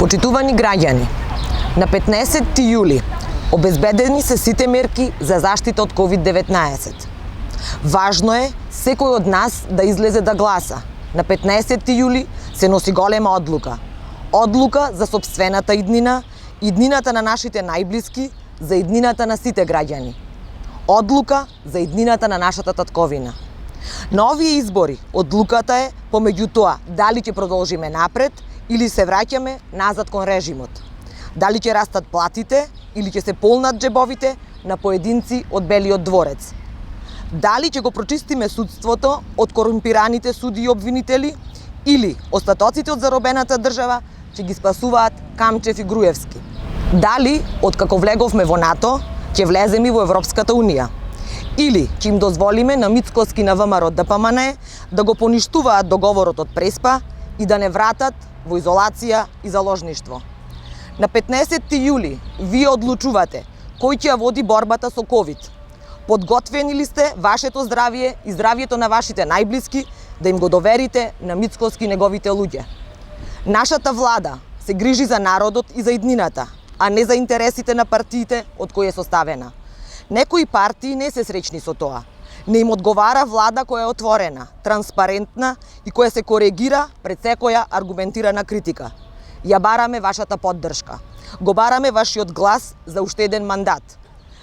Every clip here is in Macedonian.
Почитувани граѓани, на 15 јули обезбедени се сите мерки за заштита од COVID-19. Важно е секој од нас да излезе да гласа. На 15 јули се носи голема одлука. Одлука за сопствената иднина, иднината на нашите најблиски, за иднината на сите граѓани. Одлука за иднината на нашата татковина. На овие избори одлуката е помеѓу тоа дали ќе продолжиме напред или се враќаме назад кон режимот. Дали ќе растат платите или ќе се полнат джебовите на поединци од Белиот дворец. Дали ќе го прочистиме судството од корумпираните суди и обвинители или остатоците од заробената држава ќе ги спасуваат Камчев и Груевски. Дали, откако влеговме во НАТО, ќе влеземе во Европската Унија. Или ќе им дозволиме на Мицкоски на ВМРО ДПМН да го поништуваат договорот од Преспа и да не вратат во изолација и заложништво. На 15 јули вие одлучувате кој ќе ја води борбата со ковид. Подготвени ли сте вашето здравје и здравјето на вашите најблиски да им го доверите на Мицкоски и неговите луѓе? Нашата влада се грижи за народот и за иднината, а не за интересите на партиите од кои е составена. Некои партии не се среќни со тоа. Не им одговара влада која е отворена, транспарентна и која се коригира пред секоја аргументирана критика. Ја бараме вашата поддршка. Го бараме вашиот глас за уште еден мандат.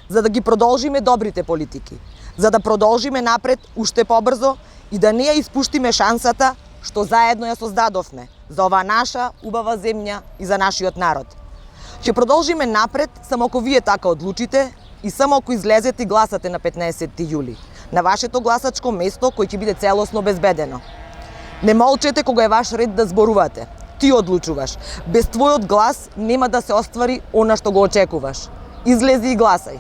За да ги продолжиме добрите политики. За да продолжиме напред уште побрзо и да не ја испуштиме шансата што заедно ја создадовме за оваа наша убава земја и за нашиот народ. Ќе продолжиме напред само ако вие така одлучите и само ако излезете и гласате на 15 јули на вашето гласачко место кој ќе биде целосно обезбедено. Не молчете кога е ваш ред да зборувате. Ти одлучуваш. Без твојот глас нема да се оствари она што го очекуваш. Излези и гласај.